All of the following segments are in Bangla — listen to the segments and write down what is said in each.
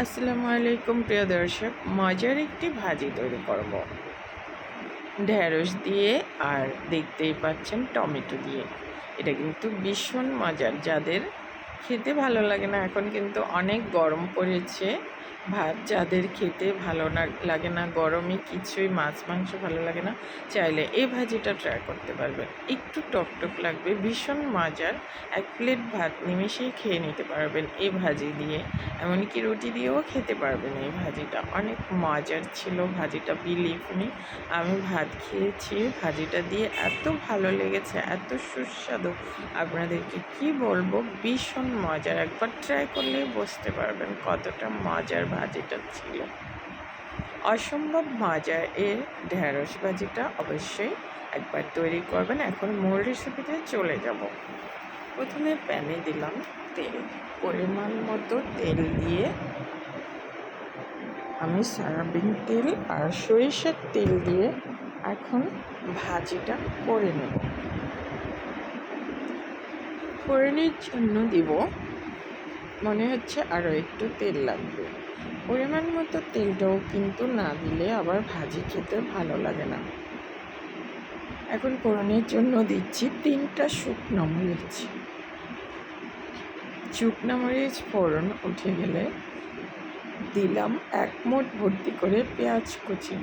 আসসালামু আলাইকুম প্রিয় দর্শক, মজার একটি ভাজি তৈরি করব ঢেঁড়স দিয়ে, আর দেখতেই পাচ্ছেন টমেটো দিয়ে। এটা কিন্তু ভীষণ মজার। যাদের খেতে ভালো লাগে না, এখন কিন্তু অনেক গরম পড়েছে, ভাত যাদের খেতে ভালো না লাগে না, গরমে কিছুই মাছ মাংস ভালো লাগে না, চাইলে এই ভাজিটা ট্রাই করতে পারবেন। একটু টকটক লাগবে, ভীষণ মজার। এক প্লেট ভাত নিমেষেই খেয়ে নিতে পারবেন এই ভাজি দিয়ে, এমনকি রুটি দিয়েও খেতে পারবেন। এই ভাজিটা অনেক মজার ছিল। ভাজিটা বিলিভ মি, আমি ভাত খেয়েছি ভাজিটা দিয়ে, এত ভালো লেগেছে, এত সুস্বাদু, আপনাদেরকে কি বলবো, ভীষণ মজার। একবার ট্রাই করলেই বুঝতে পারবেন কতটা মজার ভাজিটা ছিল। অসম্ভব মজার এর ঢেঁড়স ভাজিটা, অবশ্যই একবার তৈরি করবেন। এখন মূল রেসিপিতে চলে যাব। প্রথমে প্যানে দিলাম তেল, পরিমাণ মতো তেল দিয়ে আমি সয়াবিন তেল আর সরিষার তেল দিয়ে এখন ভাজিটা করে নেব। ফোড়নের জন্য দিব, মনে হচ্ছে আরও একটু তেল লাগবে। পরিমাণ মতো তেলটাও কিন্তু না দিলে আবার ভাজি খেতে ভালো লাগে না। এখন ফোড়নের জন্য দিচ্ছি 3টা শুকনো মরিচ। শুকনো মরিচ ফোড়ন উঠে গেলে দিলাম 1 মুঠ ভর্তি করে পেঁয়াজ কুচি।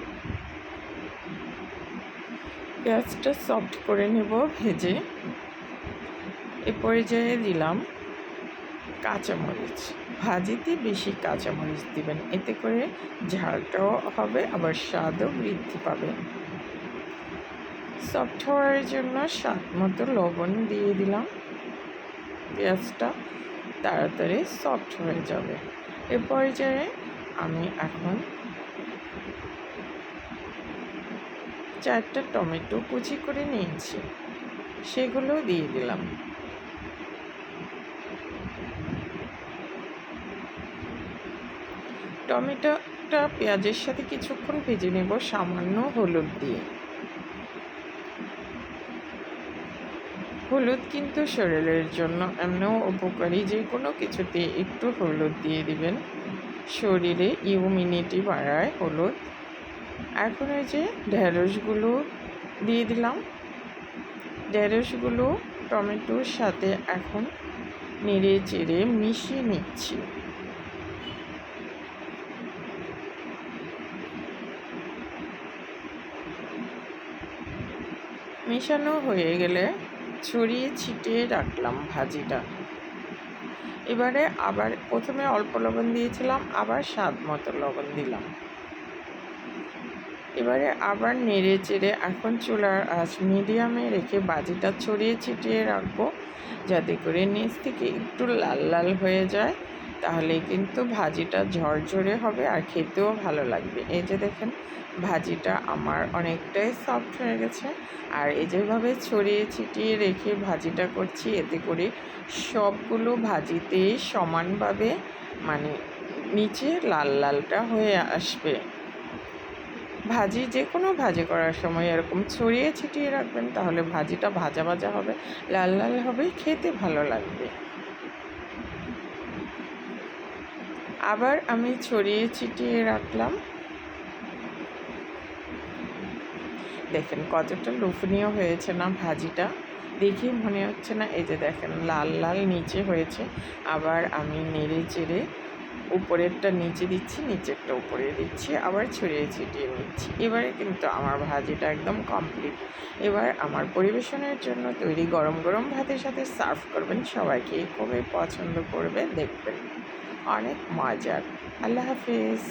পেঁয়াজটা সফট করে নেব ভেজে। এ পর্যায়ে দিলাম কাঁচামরিচ। ভাজিতে বেশি কাঁচামরিচ দিবেন, এতে করে ঝালটাও হবে, আবার স্বাদও বৃদ্ধি পাবে। সফট হওয়ার জন্য স্বাদ মতো লবণ দিয়ে দিলাম। পেঁয়াজটা তাড়াতাড়ি সফট হয়ে যাবে। এ পর্যায়ে আমি এখন 4টা টমেটো কুচি করে নিয়েছি, সেগুলো দিয়ে দিলাম। টমেটোটা পেঁয়াজের সাথে কিছুক্ষণ ভেজে নেব সামান্য হলুদ দিয়ে। হলুদ কিন্তু শরীরের জন্য এমনও উপকারী, যে কোনো কিছুতে একটু হলুদ দিয়ে দিবেন, শরীরে ইমিউনিটি বাড়ায় হলুদ। এখন ওই যে ঢেঁড়সগুলো দিয়ে দিলাম। ঢেঁড়সগুলো টমেটোর সাথে এখন নেড়ে চেড়ে মিশিয়ে নিচ্ছি। মেশানো হয়ে গেলে ছড়িয়ে ছিটিয়ে রাখলাম ভাজিটা। এবারে আবার প্রথমে অল্প লবণ দিয়েছিলাম, আবার স্বাদ মতো লবণ দিলাম। এবারে আবার নেড়ে চেড়ে এখন চুলার আঁচ মিডিয়ামে রেখে ভাজিটা ছড়িয়ে ছিটিয়ে রাখবো, যাতে করে নিচ থেকে একটু লাল লাল হয়ে যায়। তাহলে কিন্তু ভাজিটা ঝরঝরে হবে আর খেতেও ভালো লাগবে। এই যে দেখেন, ভাজিটা আমার অনেকটাই সফট হয়ে গেছে। আর এই যেভাবে ছড়িয়ে ছিটিয়ে রেখে ভাজিটা করছি, এতে করে সবগুলো ভাজিতে সমানভাবে, মানে নিচে লাল লালটা হয়ে আসবে। ভাজি, যে কোনো ভাজি করার সময় এরকম ছড়িয়ে ছিটিয়ে রাখবেন, তাহলে ভাজিটা ভাজা ভাজা হবে, লাল লাল হবে, খেতে ভালো লাগবে। আবার আমি ছড়িয়ে ছিটিয়ে রাখলাম। দেখেন কতটা লোভনীয় হয়েছে না ভাজিটা, দেখে মনে হচ্ছে না? এই যে দেখেন লাল লাল নিচে হয়েছে। আবার আমি নেড়ে চেড়ে উপরেরটা নিচে দিচ্ছি, নিচেরটা উপরে দিচ্ছি, আবার ছড়িয়ে ছিটিয়ে নিচ্ছি। এবারে কিন্তু আমার ভাজিটা একদম কমপ্লিট। এবার আমার পরিবেশনের জন্য তৈরি, গরম গরম ভাতের সাথে সার্ভ করবেন, সবাইকে খুবই পছন্দ করবে, দেখবেন অনেক মজার। আল্লাহ হাফিজ।